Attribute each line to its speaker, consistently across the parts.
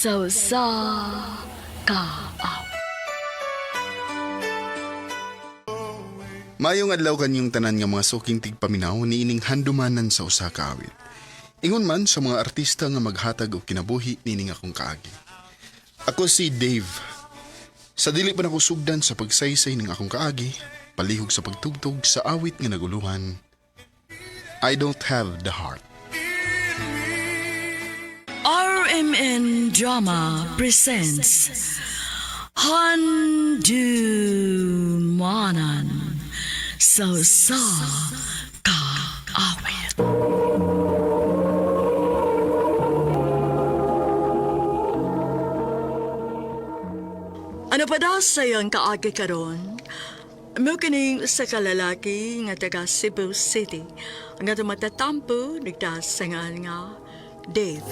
Speaker 1: sa ka.
Speaker 2: Mayong adlaw kanyong tanan nga mga suking tigpaminaw niining handumanan sa usa ka awit. Ingon man sa mga artista nga maghatag og kinabuhi nining akong kaagi. Ako si Dave. Sa dili pa nako sugdan sa pagsaysay ning akong kaagi, palihog sa pagtugtog sa awit nga naguluhan, I Don't Have the Heart.
Speaker 1: RMN Drama presents Handumanan sa ka awit. Ano pa daw sayang kaagi karon? Mo kining sa kalalaki nga taga Cebu City nga matatampo nagdasangan nga Dave.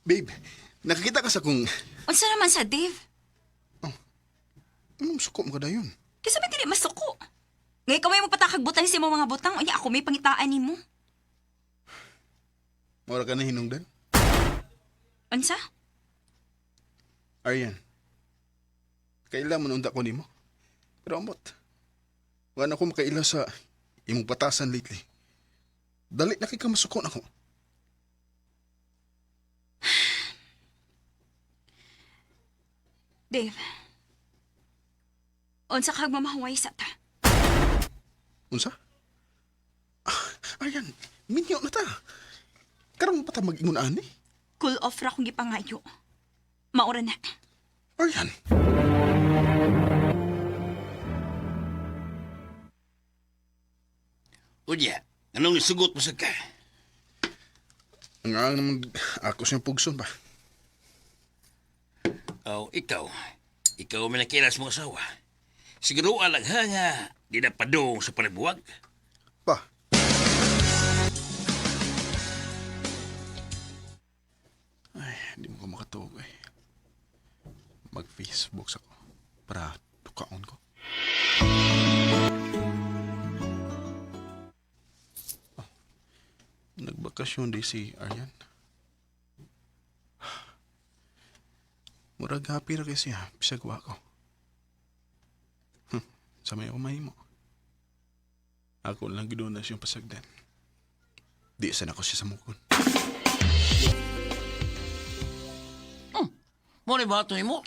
Speaker 2: Babe, nakakita ka sa kung...
Speaker 3: Unsa naman sa Dave?
Speaker 2: Anong suko mo ka dayon?
Speaker 3: Kasi ba dili masuko? Ngay kamay mo patakag butang si mo mga butang, unya ako may pangitaan nimo.
Speaker 2: Mawala ka na hinungdan?
Speaker 3: Unsa?
Speaker 2: Aryan, kaila mo nunda ko nimo. Pero amot, wala ko makaila sa imong patasan lately. Dali na kay ka masuko na ko.
Speaker 3: Dave. Unsa kag mamahuway sa ta?
Speaker 2: Unsa? Aryan, minyo na ta. Karang pa ta mag-ingon ani?
Speaker 3: Cool off ra kung gipangayo. Maura na.
Speaker 2: Aryan.
Speaker 4: Unya, anong isugot mo sa ka?
Speaker 2: Nga naman ako siyang pugson pa.
Speaker 4: Oh, ikaw. Ikaw may nakilas mong asawa. Siguro alag ha nga, di na padong sa panabuwag.
Speaker 2: Pa, ay, di mo ko makatuog eh. Mag-Facebook ako para tukaon ko. Oh, nagbakasyon di si Aryan. Murag happy ra kay siya, pisagwa ko. Sa may umay mo. Ako lang gidunas yung pasagdan. Di sana ko siya sa mukon.
Speaker 4: Mo ni bato mo?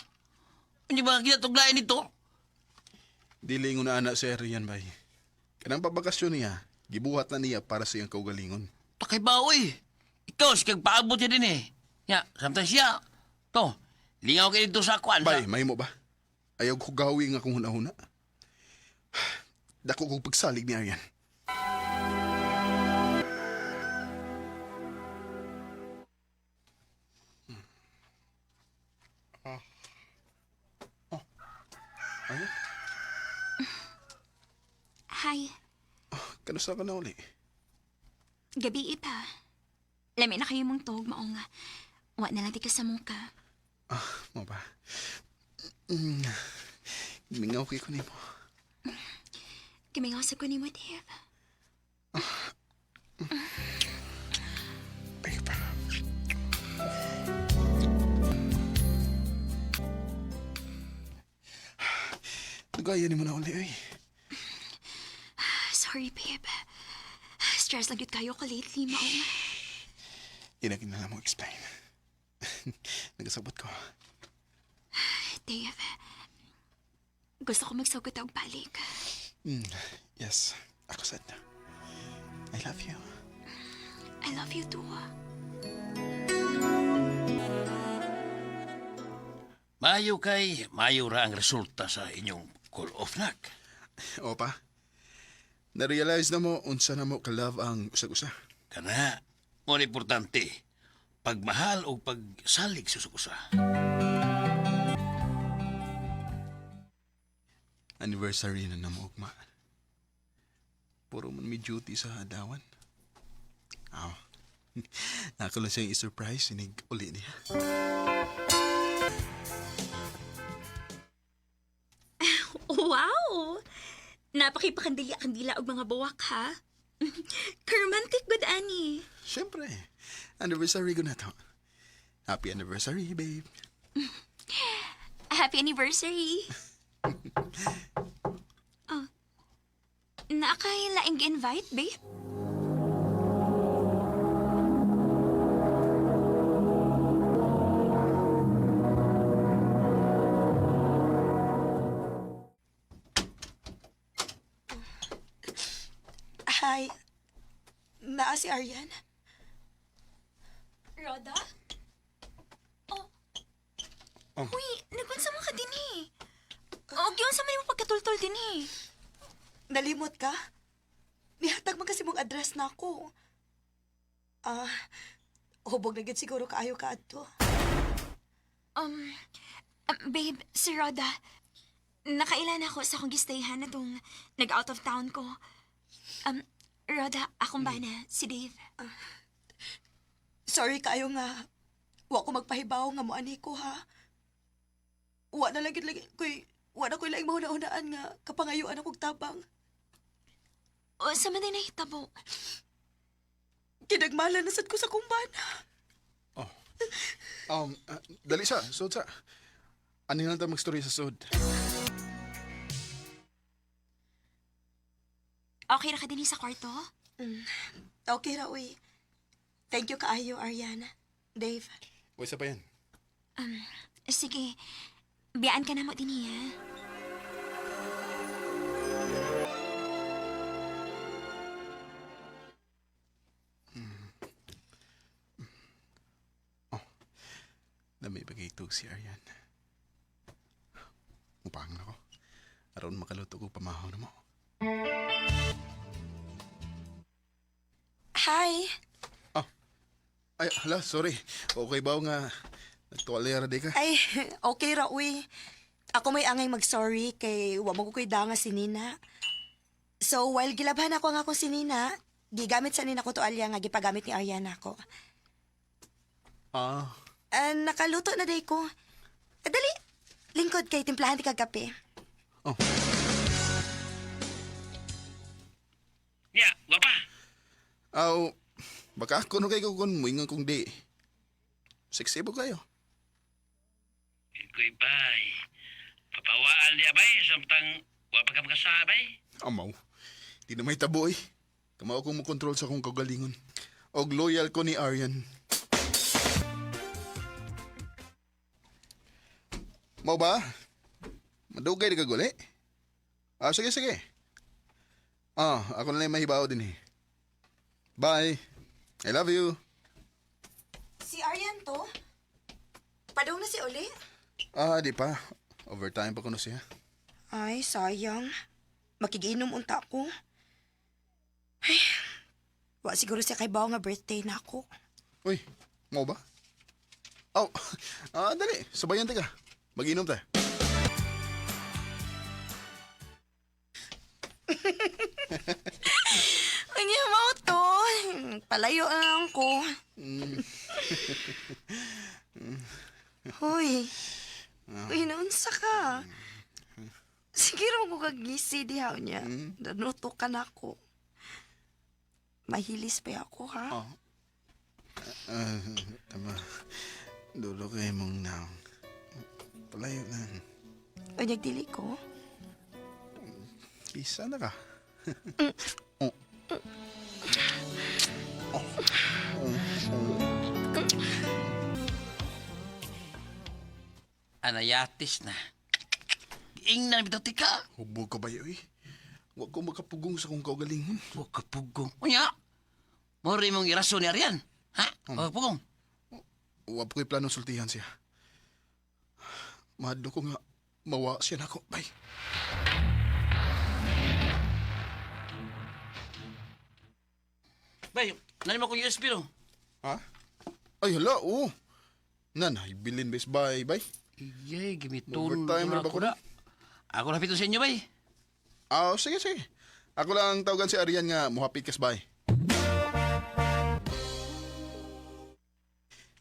Speaker 4: Hindi ba kinatuglayan nito?
Speaker 2: Dili nga na anak si Aryan bay. Kanang pabakasyon niya, gibuhat na niya para sa iyang kaugalingon.
Speaker 4: Takay ba, uy? Ikaw, sikag paabot niya din eh. Ya, samtang siya. To, lingaw kayo dito sa kwan.
Speaker 2: Bay, may mo ba? Ayaw ko gawi nga kung huna-huna. Dako kong pagsalig ni Aryan. Aryan,
Speaker 3: Hi.
Speaker 2: kanusta ka na uli?
Speaker 3: Gabi pa. Lami na kayo mong tog, maong nga. Wa na lang di ka sa muka.
Speaker 2: Mo ba? Mingaw kay ko nimo.
Speaker 3: Kimingaw sa ko ni mo, Dave.
Speaker 2: Bay pa. Nagaya ni mo na uli ay.
Speaker 3: Sorry, babe. Stress lang yun kayo ka lately, maong nga.
Speaker 2: Inagin na lang mo explain. Nagasabot ko.
Speaker 3: Dave, gusto ko magsugot og balik.
Speaker 2: Yes, ako sad na. I love you.
Speaker 3: I love you too.
Speaker 4: Mayo ra ang resulta sa inyong call off nak.
Speaker 2: Opa, na-realize na mo unsa na mo ka-love ang usag-usa.
Speaker 4: Kana, mo importante, pagmahal o pagsalig sa sukusa.
Speaker 2: Anniversary na namo ugma. Puro man may duty sa adawan. Ako lang siyang i-surprise, sinig uli niya.
Speaker 3: ko. Napakipakandila-kandila og mga buwak, ha? Romantic good, Annie.
Speaker 2: Siyempre, anniversary ko na to. Happy anniversary, babe.
Speaker 3: Happy anniversary. Oh. Naakay laing invite, babe?
Speaker 5: Hi. Naa si Aryan.
Speaker 3: Roda? Oh.
Speaker 2: Oh.
Speaker 3: Uy, nagkunsa mo ka din eh. O, yun sa man mo pagkatultol din eh.
Speaker 5: Nalimot ka? Nihatag man kasi mong address na ako. Hubog na gid siguro kaayo ka adto.
Speaker 3: Babe, si Roda, nakailan ako sa akong gistayhan na tong nag-out of town ko. Roda, akong bana, si Dave.
Speaker 5: Sorry kaayo nga. Wa ko magpahibaw nga mo ani ko ha. Wa na lagi wa na ko'y laing mauna-unaan nga kapangayuan akong tabang.
Speaker 3: O, sa man din nahitabo.
Speaker 5: Kinagmala na sad ko sa kumbana.
Speaker 2: Dali sa, sud sa. Ano lang tayo mag-story sa sud?
Speaker 3: Okay ra ka din sa kwarto?
Speaker 5: Okay ra, uy. Thank you kaayo, Ariana. Dave.
Speaker 2: O, isa pa yan.
Speaker 3: Sige, biyaan ka na mo din ha?
Speaker 2: Na may bagay ito si Aryan. Mupahang na ko. Aron makaluto ko pamahaw na mo.
Speaker 5: Hi.
Speaker 2: Ay, hala, sorry. Okay ba nga nagtuwalyara di ka?
Speaker 5: Ay, okay ra, uy. Ako may angay mag-sorry kay wa mo ko danga si Nina. So, while gilabhan ako nga akong si Nina, gigamit sa Nina ko to alya nga gipagamit ni Ariana ko. Nakaluto na day ko. Dali, lingkod kay timplahan ti kagabi.
Speaker 4: Ya, gwapa.
Speaker 2: Baka ako no kayo kung muingan kong di. Seksibo kayo.
Speaker 4: Iko'y bay. Papawaan niya bay, samtang wapa ka makasabay.
Speaker 2: Amaw. Di na may tabo eh. Kamao kong makontrol sa kong kagalingon. Og loyal ko ni Aryan. Mau ba? Madugay di ka guli? Sige, sige. Ako na lang mahibaw din eh. Bye. I love you.
Speaker 5: Si Arian to? Padong na si Uli?
Speaker 2: Di pa. Overtime pa ko na siya.
Speaker 5: Ay, sayang. Makigiinom unta ko. Ay, wa siguro siya kay Bao nga birthday na ako.
Speaker 2: Uy, mau ba? Dali. Sabayan ka. Mag-inom tayo.
Speaker 5: Anya mo to? Palayo lang ko. Hoy. Uy, naunsa ka? Sige rin ko kagisi dihaw niya. Nanuto ka na ako. Mahilis pa ako, ha?
Speaker 2: Tama. Dulo kayo mong naong. Palayo lang.
Speaker 5: Unyag dili ko?
Speaker 2: Isa na ka.
Speaker 4: Anayatis na. Giing na bitaw tika.
Speaker 2: Hubog ka ba yun eh? Huwag ko makapugong sa kong kaugalingon.
Speaker 4: Huwag ka pugong. Unya, mori mong iraso ni Arian. Ha? Huwag pugong.
Speaker 2: Huwag ko'y planong sultihan siya. Mahadlo ko nga mawa siya na ako. Bye.
Speaker 4: Bay, nani mo kong USB no?
Speaker 2: Ha? Ay, hala, oo. Nanay, bilin bes. Bye, bye.
Speaker 4: Iyay, gimitun.
Speaker 2: Overtime na ba ko na?
Speaker 4: Ako na pito sa inyo, bay.
Speaker 2: Sige, sige. Ako lang tawagan si Arian nga muhapit kas bye.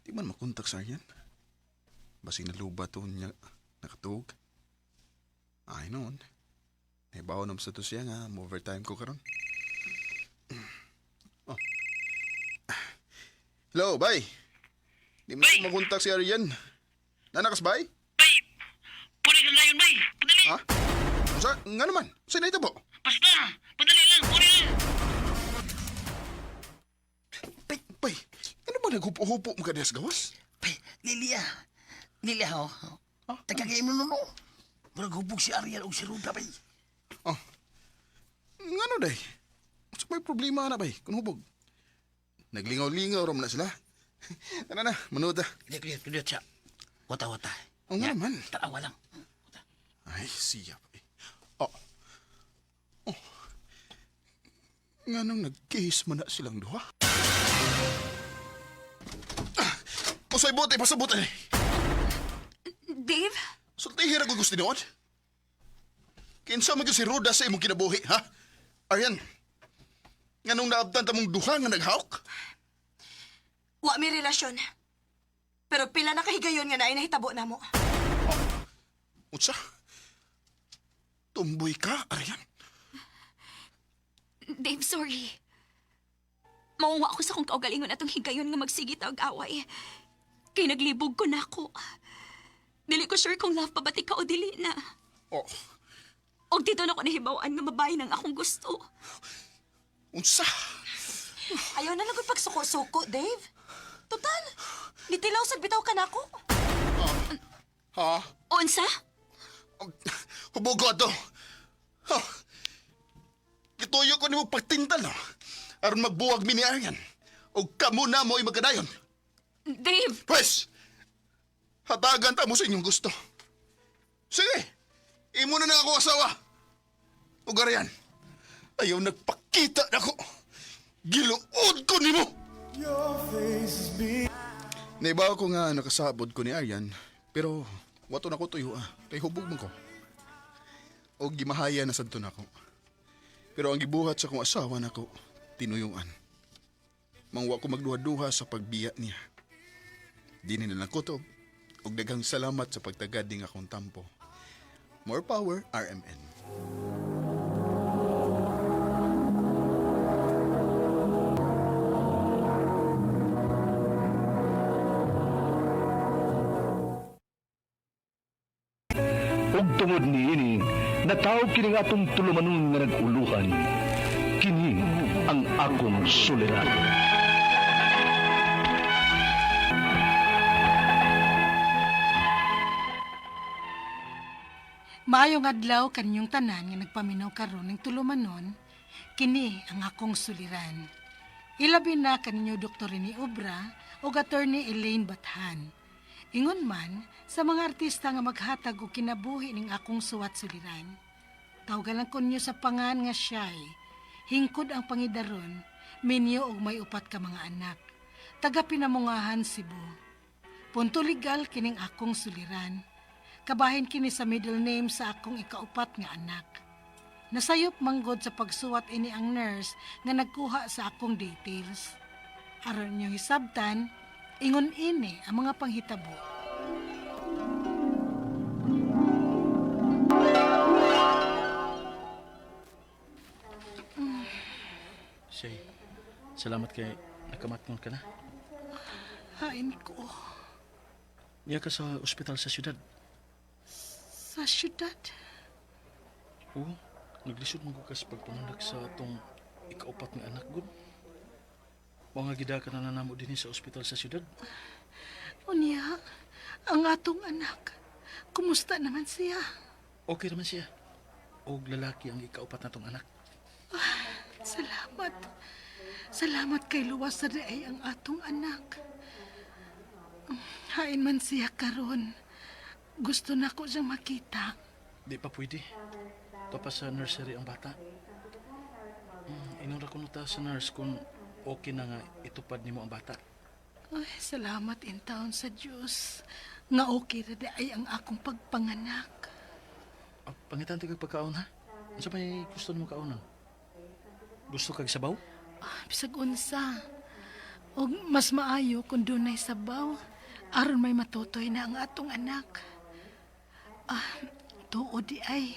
Speaker 2: Di man makontak sa Arian. Basing naluba to niya nakatuog. Ay noon. Naibaw naman sa to siya nga, overtime ko karon. Oh. Hello, bay. Di mo makontak si Arian. Nanakas, bay?
Speaker 4: Bay! Puli ka ngayon, bay! Padali!
Speaker 2: Ha? Nga naman, saan na ito po?
Speaker 4: Basta! Padali lang! Puli lang!
Speaker 2: Bay, ano ba naghupo-hupo mo ka sa gawas?
Speaker 4: Bay, Lilia! Lilia, ho? Tagagayin mo no? Murag hubog si Ariel o si Ruda, bay.
Speaker 2: Oh. Nga no, day. Sa may problema na, bay, kung hubog. Naglingaw-lingaw ram na sila. Ano na, manood ah.
Speaker 4: Kudiyot siya. Wata-wata.
Speaker 2: Oo nga naman.
Speaker 4: Tarawa lang.
Speaker 2: Ay, siya pa eh. Oh. Oh. Nga nang nag-case man na silang duha. Usay bote, pasabote.
Speaker 3: Dave?
Speaker 2: Sultihira ko gusto niyon. Kinsa man gyud si Roda sa imong kinabuhi, ha? Aryan. Nga nung naabtan ta mong duha nga naghawk?
Speaker 5: Wa mi relasyon. Pero pila na kahigayon nga naay nahitabo namo.
Speaker 2: Unsa? Tumboy ka, Aryan?
Speaker 3: Dave, sorry. Mauwa ako sa kong kaugalingon atong higayon nga magsigit og away. Kay naglibog ko na ako. Dili ko sure kung love pa ba ti ka o dili na.
Speaker 2: Oh,
Speaker 3: Og dito na ko nahibawaan nga babae ng akong gusto.
Speaker 2: unsa?
Speaker 5: Ayaw na lang ko'y pagsuko-suko, Dave. Total, nitilaw sa bitaw ka na ako.
Speaker 2: Ha?
Speaker 3: Unsa?
Speaker 2: Hubog ko ato. Ha? Gituyo ko ni mo pagtintal, no? Aron magbuwag mi ni Aryan. O kamo na mo'y magkadayon.
Speaker 3: Dave!
Speaker 2: Pwes, hatagan ta mo sa inyong gusto. Sige, imo na ako asawa. O Aryan, ayaw nagpakita na ko. Giluod ko ni mo. Naibaw ko nga nakasabod ko ni Aryan, pero wato na ko tuyo kay hubog man ko. O gimahaya na sadto na ko. Pero ang gibuhat sa kong asawa na ko, tinuyuan. Mangwa ko magduha-duha sa pagbiya niya. Dinin na lang ko to, og daghang salamat sa pagtagad ng akong tampo. More power, RMN.
Speaker 6: Ug tungod niini, natawag kini nga atong tulumanon nga naguluhan. Kini ang akong suliran.
Speaker 7: Maayong adlaw kaninyong tanan nga nagpaminaw karon ng tulumanon, kini ang akong suliran. Ilabi na kaninyo Dr. Rene Obra o Attorney Elaine Bathan. Ingon man sa mga artista nga maghatag og kinabuhi ning akong suwat suliran. Tawagan lang konyo sa pangan nga siya'y hingkod ang pangidaron, minyo og may upat ka mga anak. Taga Pinamungahan, Cebu. Punto legal kining akong suliran. Kabahin kini sa middle name sa akong ikaupat nga anak. Nasayop manggod sa pagsuwat ini ang nurse nga nagkuha sa akong details. Aron niyo hisabtan, ingon ini ang mga panghitabo.
Speaker 8: Shay, salamat kay nakamatnon ka na.
Speaker 7: Hain ko
Speaker 8: Niya ka sa ospital sa syudad.
Speaker 7: sa syudad.
Speaker 8: Oo, naglisod mo ka sa pagpamandag sa atong ikaupat nga anak gud. Mga gida ka na nanamo din sa ospital sa syudad.
Speaker 7: Unya, ang atong anak, kumusta naman siya?
Speaker 8: Okay naman siya. Og lalaki ang ikaupat natong anak.
Speaker 7: Salamat. Salamat kay luwas sa daay ang atong anak. Hain man siya karon. Gusto na ko siyang makita.
Speaker 8: Di pa pwede. Ito pa sa nursery ang bata. Inura ko nuta sa nurse kung okay na nga itupad nimo ang bata.
Speaker 7: Ay, salamat in taon sa Diyos. Nga okay na daay ang akong pagpanganak.
Speaker 8: Pangitan ti kag pagkaon ha? Ano sa may gusto mo kaonan? Gusto kag sabaw?
Speaker 7: Bisag unsa. O mas maayo kung dunay sabaw. Aron may matutoy na ang atong anak. Tuo di ay.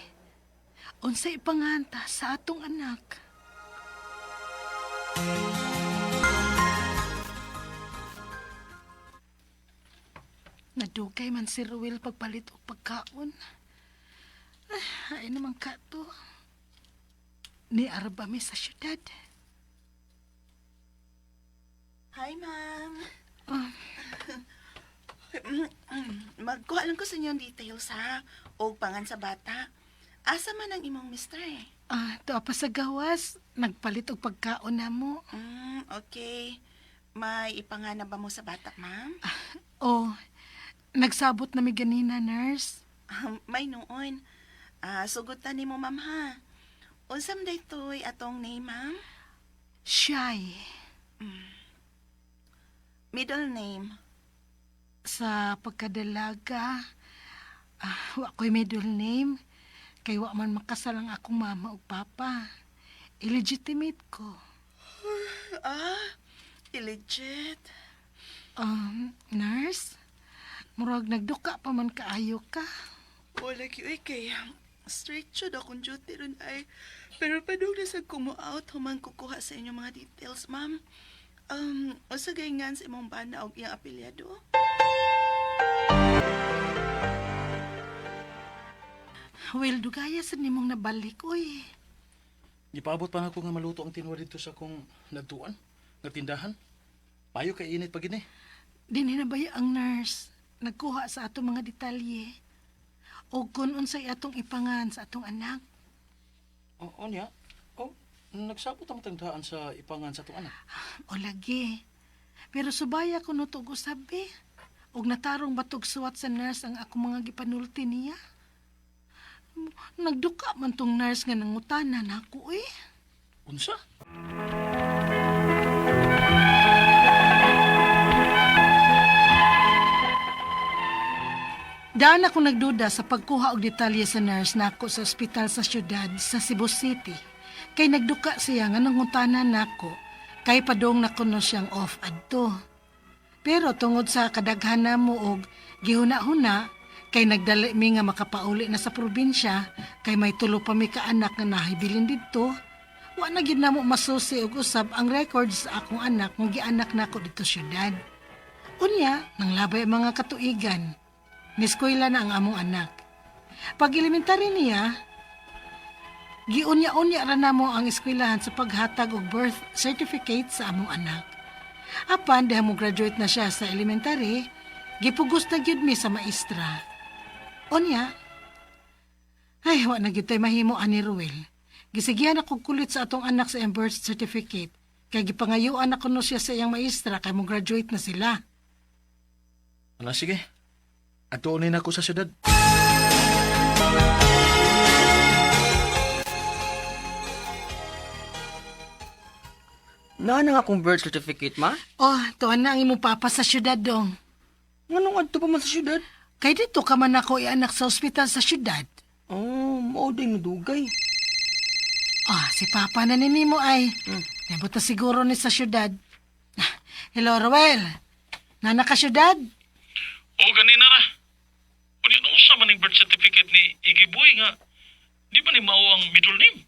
Speaker 7: Unsay ipanganta sa atong anak? Nadugay man si Ruel pagpalit o pagkaon. Ay naman ka to. Ni Arbami sa syudad.
Speaker 9: Hi, ma'am.
Speaker 7: Ah.
Speaker 9: Magkuha lang ko sa inyong details, ha? O pangan sa bata. Asa man ang imong mister, eh?
Speaker 7: Tuwa pa sa gawas. Nagpalit og pagkaon na mo.
Speaker 9: Okay. May ipangana ba mo sa bata, ma'am?
Speaker 7: Oh, nagsabot na mi ganina, nurse.
Speaker 9: May noon. Sugutan ni mo, ma'am, ha? Unsam daytoy atong name, ma'am?
Speaker 7: Shy.
Speaker 9: Middle name.
Speaker 7: Sa pagkadalaga, wa ko'y middle name. Kay wa man makasal ang akong mama o papa. Illegitimate ko.
Speaker 9: Illegit.
Speaker 7: Nurse? Murag nagduka pa man kaayo ka.
Speaker 9: Wala kay kay straight siya akong duty ron ay. Pero padung na sa kumu-out, human kukuha sa inyo mga details, ma'am. Usa gayngan sa imong bana og iyang apelyado?
Speaker 7: Well, dugaya sa nimong nabalik, uy.
Speaker 8: Ipaabot pa na ako nga maluto ang tinwa dito sa akong nagtuan, nga tindahan. Payo kay init pa gini.
Speaker 7: Dinhi na ba ang nurse? Nagkuha sa atong mga detalye. O kung unsay atong ipangan sa atong anak.
Speaker 8: O niya? O, nagsabot ang tandaan sa ipangan sa itong anak.
Speaker 7: O lagi. Pero subaya ko no to sabi. Og natarong batog suwat sa nurse ang akong mga gipanulti niya. Nagduka man tong nurse nga nangutanan ako eh.
Speaker 8: Unsa?
Speaker 7: Daan ako nagduda sa pagkuha og detalye sa nurse nako sa ospital sa syudad sa Cebu City. Kay nagduka siya nga nangutanan nako kay padong nakuno siyang off adto. Pero tungod sa kadaghan namo og gihuna-huna kay nagdali mi nga makapauli na sa probinsya kay may tulo pa mi ka anak nga nahibilin didto. Wa na gid namo masusi og usab ang records sa akong anak nga gianak nako dito syudad. Unya, nang labay ang mga katuigan. Niskwela na ang among anak. Pag elementary niya, giunya-unya ra namo ang eskwelahan sa paghatag og birth certificate sa among anak. Apan diha mo graduate na siya sa elementary, gipugos na gyud mi sa maestra. Unya, ay wa na gyud tay mahimo ani Ruel. Gisigihan ako kulit sa atong anak sa iyang birth certificate. Kay gipangayuan ako no siya sa iyang maestra kay mo graduate na sila.
Speaker 8: Ano, sige. Atuunin ako sa syudad.
Speaker 10: Naan nga akong birth certificate, ma?
Speaker 7: Oh, tuwan na ang imong papa sa syudad dong.
Speaker 10: Nganong adto pa man sa syudad?
Speaker 7: Kay dito ka man ako ianak sa ospital sa syudad.
Speaker 10: Oh, mao day nadugay.
Speaker 7: Si papa na ninimo ay. Nabot na siguro ni sa syudad. Hello, Roel. Nana ka syudad?
Speaker 11: O ganina ra. Kung yun ang man yung birth certificate ni Igiboy nga, di ba ni mao ang middle name?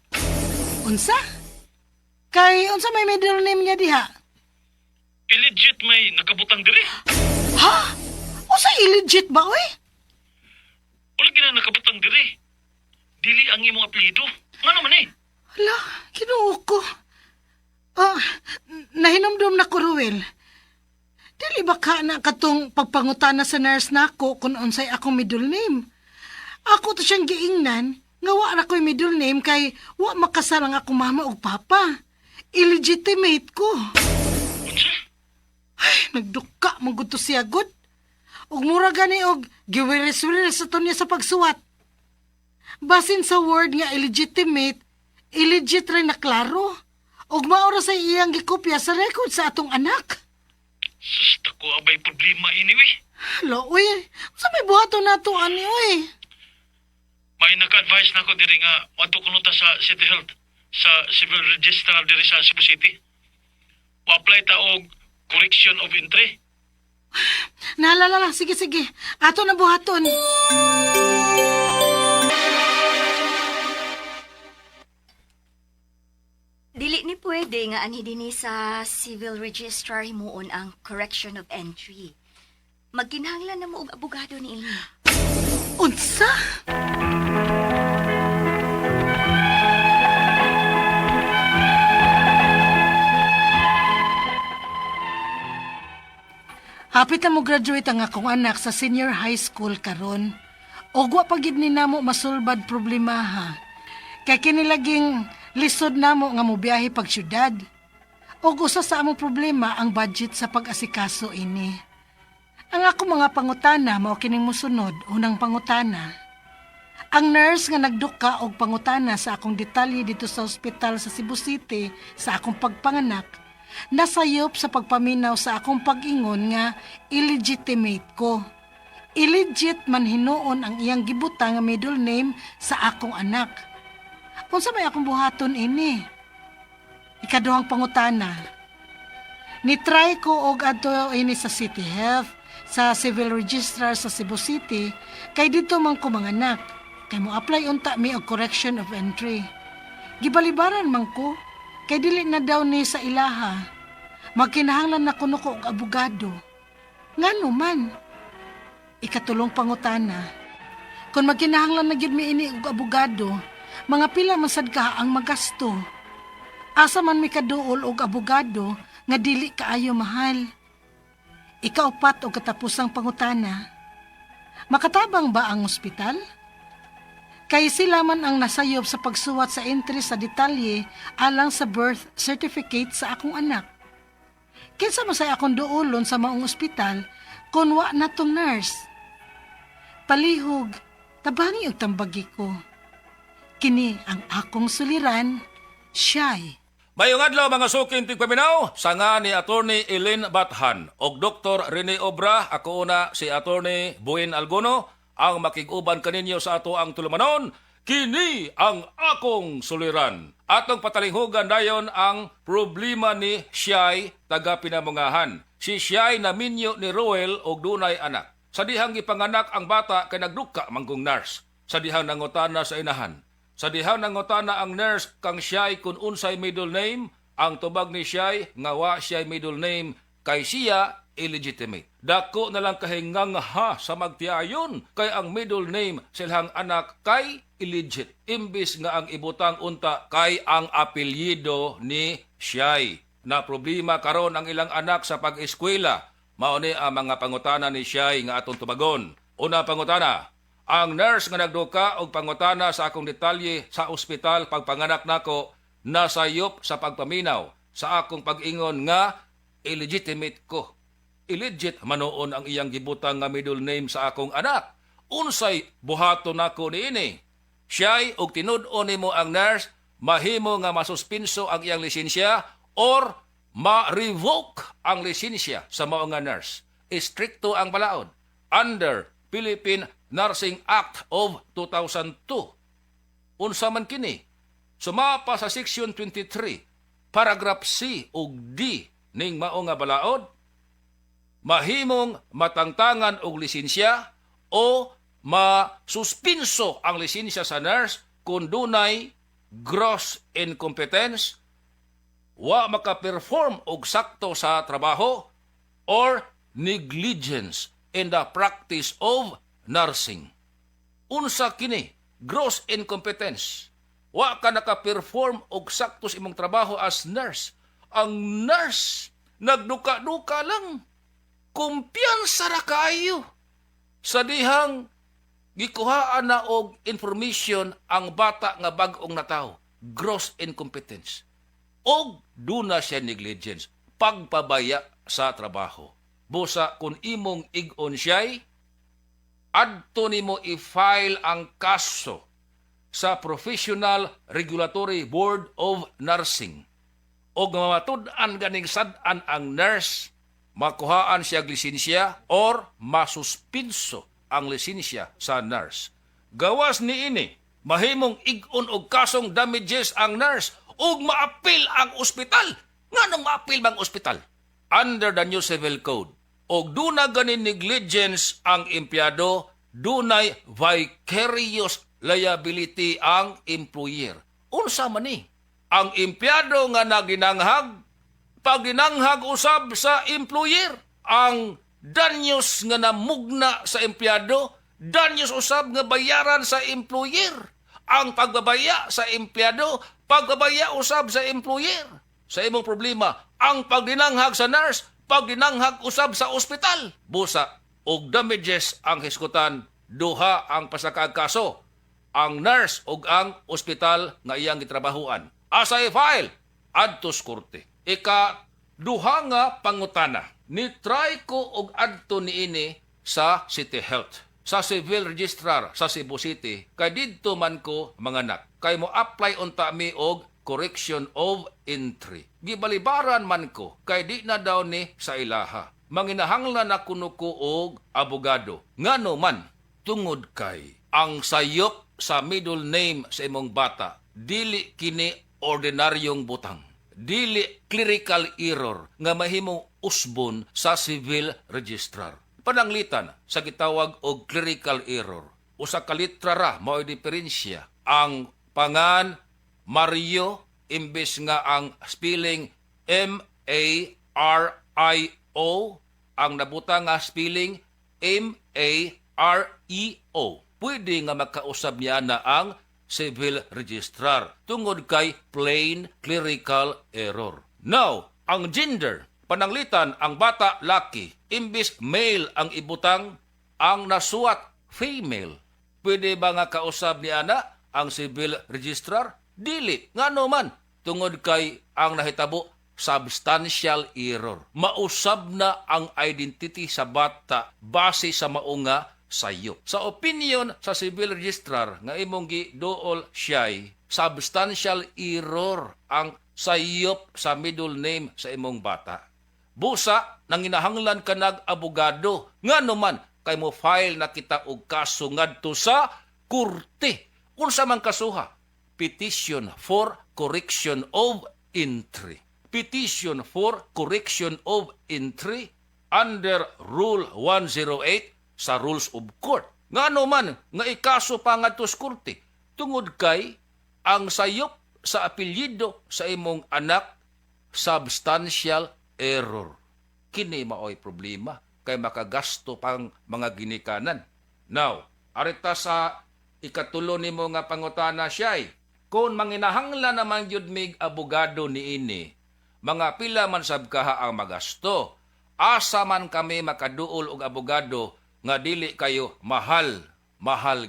Speaker 7: Unsa? Kay unsa may middle name niya diha?
Speaker 11: Illegit may nakabutang diri.
Speaker 7: Ha? Unsa illegit ba, oy?
Speaker 11: Wala gina nakabutang diri. Dili ang imong apelyido. Nga naman eh.
Speaker 7: Hala, kinuo ko. Nahinumdum na ko, Ruel. Dili ba ka na katong pagpangutana sa nurse nako kung unsay akong middle name? Ako to siyang giingnan, nga wa ra ko'y middle name kay wa makasal ang akong mama ug papa. Illegitimate ko.
Speaker 11: Unsa?
Speaker 7: Ay, nagduka mong gusto siya, good. Ug mura gani og giwiris-wiris sa niya sa pagsuwat. Basin sa word nga illegitimate, illegit rin na klaro. Ug maura sa iyang gikopya sa record sa atong anak.
Speaker 11: Sus, dako abay problema ini, we.
Speaker 7: Hala, uy. Sa may buhato na to, ani, uy.
Speaker 11: May naka-advise na ko diri nga madto kuno ta sa City Health sa civil registrar diri sa Cebu City. Wa-apply ta og correction of entry.
Speaker 7: Naalala lang, sige. Ato na buhaton.
Speaker 3: Pwede nga ani dinhi sa civil registrar himuon ang correction of entry. Magkinahanglan na mo og abogado ni ini.
Speaker 7: Unsa? Hapit na mo graduate ang akong anak sa senior high school karon. Og wa pa gid ni namo masulbad problema ha. Kay kinilaging lisod namo nga mobiyahe pag syudad. Og usa sa among problema ang budget sa pag-asikaso ini. Ang ako mga pangutana mao kining mosunod. Unang pangutana. Ang nurse nga nagduka og pangutana sa akong detalye dito sa ospital sa Cebu City sa akong pagpanganak, nasayop sa pagpaminaw sa akong pag-ingon nga illegitimate ko. Illegit man hinuon ang iyang gibutang nga middle name sa akong anak. Unsa may akong buhaton ini? Ikaduhang pangutana. Nitry ko og adto ini sa City Health, sa Civil Registrar sa Cebu City, kay dito man ko manganak. Kay mo apply unta mi og correction of entry. Gibalibaran man ko, kay dili na daw ni sa ilaha. Magkinahanglan na kuno ko og abogado. Ngano man? Ikatulong pangutana. Kung magkinahanglan na gyud mi ini og abogado, mga pila man sad ka ang magasto. Asa man mi kaduol og abogado nga dili kaayo mahal. Ikaupat og katapusang pangutana. Makatabang ba ang ospital? Kay sila man ang nasayop sa pagsuwat sa entry sa detalye alang sa birth certificate sa akong anak. Kinsa man say akong duolon sa maong ospital kung wa na tong nurse. Palihog, tabangi og tambagi ko. Kini ang akong suliran, Shy.
Speaker 12: Mayong adlaw mga suking tigpaminaw, sanga ni Attorney Elaine Bathan og Dr. Rene Obra, ako una si Attorney Buen Alguno, ang makig-uban kaninyo sa ato ang tulumanon, kini ang akong suliran. Atong patalinghugan dayon ang problema ni Shy taga Pinamungahan. Si Shy na minyo ni Roel og dunay anak. Sa dihang ipanganak ang bata kay nagduka manggong nurse. Sa dihang nangutana sa inahan. Sa dihang nangutana ang nurse kang Shy kung unsay middle name, ang tubag ni Shy nga wa siya middle name kay siya illegitimate. Dako na lang kahingang ha sa magtiayon kay ang middle name silhang anak kay illegit. Imbis nga ang ibutang unta kay ang apelyido ni Shy. Na problema karon ang ilang anak sa pag-eskwela. Mao ni ang mga pangutana ni Shy nga atong tubagon. Una pangutana, ang nurse nga nagduka og pangutana sa akong detalye sa ospital pagpanganak nako nasayop sa pagpaminaw sa akong pag-ingon nga illegitimate ko. Illegit manoon ang iyang gibutang nga middle name sa akong anak. Unsay buhaton nako niini? Siya'y og tinud-on nimo ang nurse, mahimo nga masuspinso ang iyang lisensya or ma-revoke ang lisensya sa mao nga nurse. Istrikto ang balaod under Philippine Nursing Act of 2002. Unsa man kini? Sumapa sa Section 23, Paragraph C ug D ning mao nga balaod, mahimong matangtangan og lisensya o masuspinso ang lisensya sa nurse kung dunay gross incompetence, wa makaperform og sakto sa trabaho, or negligence in the practice of nursing. Unsa kini? Gross incompetence. Wa ka nakaperform og sakto sa imong trabaho as nurse. Ang nurse nagduka-duka lang. Kumpiyansa ra kayo. Sa dihang gikuhaan na og information ang bata nga bag-ong natawo. Gross incompetence. Og duna siya negligence. Pagpabaya sa trabaho. Busa kung imong ig-on siya'y, adto nimo i-file ang kaso sa Professional Regulatory Board of Nursing. O mamatud-an ganing sad-an ang nurse, makuhaan siya lisensya or masuspinso ang lisensya sa nurse. Gawas ni ini, mahimong ig-on og kasong damages ang nurse ug maapil ang ospital. Nganong maapil bang ospital? Under the new civil code. Og duna ganin negligence ang empleyado, dunay vicarious liability ang employer. Unsa man ni? ang empleyado nga naginanghag, paginanghag usab sa employer. Ang danyos nga namugna sa empleyado, danyos usab nga bayaran sa employer. Ang pagbabaya sa empleyado, pagbabaya usab sa employer. Sa imong problema, ang pagdinanghag sa nurse, pagdinanghag usab sa ospital. Busa, og damages ang hisgutan, duha ang pasakag kaso. Ang nurse ug ang ospital nga iyang gitrabahuan. Asay file, adtos korte. Duha nga pangutana. Ni-try ko og adto niini sa City Health, sa Civil Registrar sa Cebu City, kay didto man ko manganak. Kay mo apply unta mi og correction of entry. Gibalibaran man ko, kay di na daw ni sa ilaha. Manginahanglan na kuno ko og abogado. Ngano man, tungod kay ang sayop sa middle name sa imong bata, dili kini ordinaryong butang. Dili clerical error nga mahimong usbon sa civil registrar. Pananglitan sa gitawag og clerical error. Usa ka litra ra mao'y diferensya. Ang pangan Mario imbes nga ang spelling M-A-R-I-O, ang nabutang nga spelling M-A-R-E-O. Pwede nga makausab niya na ang civil registrar tungod kay plain clerical error. Now, ang gender, pananglitan ang bata laki, imbis male ang ibutang, ang nasuwat female. Pwede ba nga kausab niya na ang civil registrar? Dili. Ngano man, tungod kay ang nahitabo substantial error. Mausab na ang identity sa bata base sa maunga sayop. Sa opinion sa civil registrar nga imong giduol siya'y substantial error ang sayop sa middle name sa imong bata. Busa, nanginahanglan ka nag-abogado. Ngano man, kay mo file na kita og kaso ngadto sa kurte. Unsa man kasuha? Petition for correction of entry. Petition for correction of entry under Rule 108 sa Rules of Court. Ngano man nga ikaso pa ngadto sa korte tungod kay ang sayop sa apelyido sa imong anak substantial error. Kini maoy problema kay makagasto pang mga ginikanan. Now, arita sa ikatulo nimo nga pangutana siya'y kung manginahanglan naman yun mig abogado niini, mga pila man sab kaha ang magasto, asa man kami makaduol og abogado nga dili kayo mahal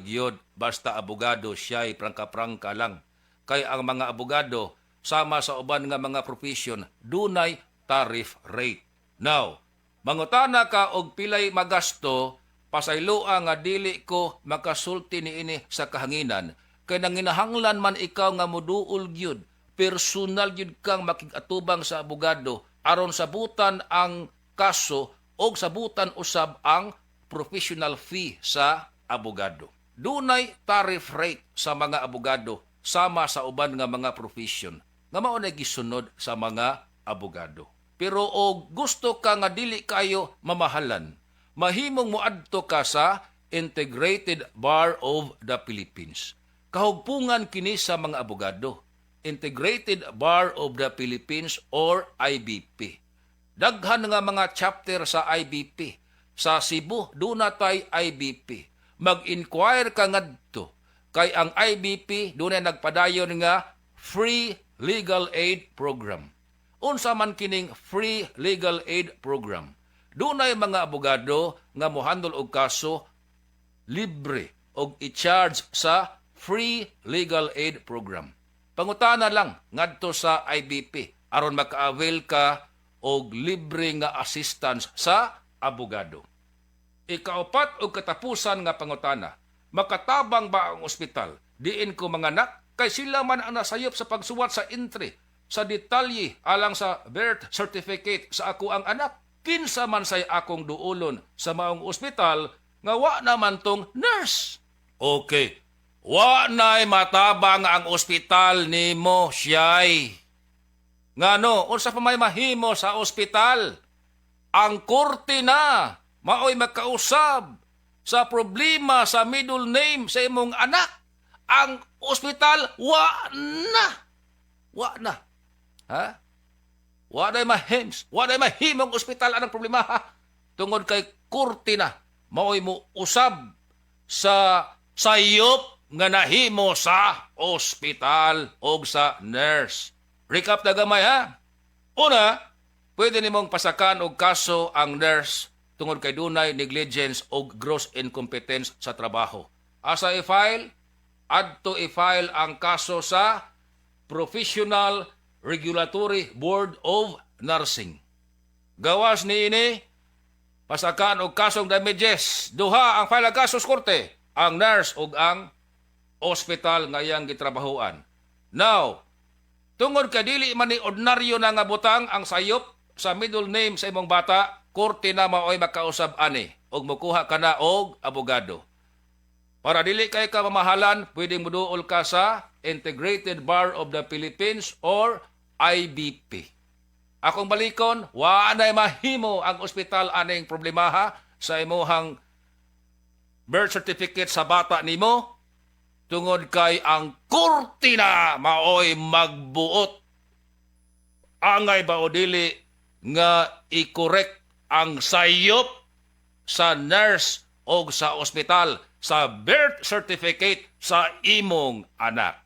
Speaker 12: gyud basta abogado siya'y prangka-prangka lang. Kay ang mga abogado sama sa uban nga mga profession dunay tariff rate. Now, mangutana ka og pilay magasto, pasayloa nga dili ko makasulti niini sa kahanginan, kay nanginahanglan man ikaw nga moduol gyud, personal gyud kang makigatubang sa abogado aron sabutan ang kaso og sabutan usab ang professional fee sa abogado. Dunay tariff rate sa mga abogado sama sa uban nga mga profession nga mao na gisunod sa mga abogado. Pero og gusto ka nga dili kayo mamahalan, mahimong moadto ka sa Integrated Bar of the Philippines. Kahugpungan kini sa mga abogado. Integrated Bar of the Philippines or IBP. Daghan nga mga chapter sa IBP. Sa Cebu, doon natay IBP. Mag-inquire ka ngadto. Kay ang IBP, doon ay nagpadayon nga Free Legal Aid Program. Unsa man kining Free Legal Aid Program? Doon ay mga abogado nga mohandol og kaso libre og i-charge sa Free Legal Aid Program. Pangutana lang ngadto sa IBP aron maka-avail ka og libre nga assistance sa abogado. Ikaapat o katapusan nga pangutana, makatabang ba ang ospital? Diin ko manganak, kay sila man ang nasayop sa pagsuwat sa entry, sa detalye alang sa birth certificate sa ako ang anak. Kinsa man say akong duulon sa maong ospital, nga wa naman tong nurse. Okay, wa na'y matabang ang ospital nimo siya'y. Ngano, unsa pa may mahimo sa ospital? Ang korte na maoy magkausab sa problema sa middle name sa imong anak. Ang ospital, wa na. Wa na. Ha? Wa day mahims. Wa day mahimong ospital anang problema ha. Tungod kay kurti na. Mao'y mo usab sa sayop nga nahimo sa ospital o sa nurse. Recap na gamay ha. Una, pwede nimong pasakan og kaso ang nurse tungod kay dunay negligence o gross incompetence sa trabaho. Asa i-file? Adto i-file ang kaso sa Professional Regulatory Board of Nursing. Gawas ni ini, pasakan og kasong damages. Duha ang file ang kaso sa korte, ang nurse ug ang ospital nga iyang gitrabahoan. Now, tungod kay dili man ni ordinaryo na nga butang ang sayop sa middle name sa imong bata, korte na mao'y makausab ani og mokuha ka na og abogado. Para dili kay ka mamahalan, pwedeng muduol ka sa Integrated Bar of the Philippines or IBP. Akong balikon, wa nay mahimo ang ospital aning problemaha sa imuhang birth certificate sa bata nimo tungod kay ang korte na mao'y magbuot. Angay ba o dili nga i-correct ang sayop sa nurse o sa ospital sa birth certificate sa imong anak.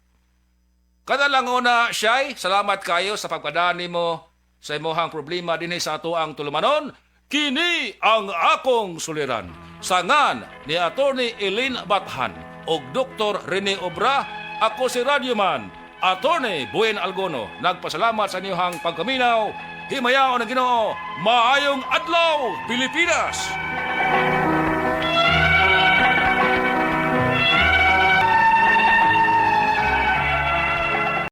Speaker 12: Kada lang una, Shay, salamat kayo sa pagpadaan nimo sa imuhang problema dinhi sa ato ang tulumanon. Kini ang akong suliran. Sangan ni Attorney Elaine Bathan o Dr. Rene Obra, ako si Radyoman, Attorney Buen Algono. Nagpasalamat sa inyong pagkaminaw. Himayaon ang Ginoo. Maayong adlaw, Pilipinas!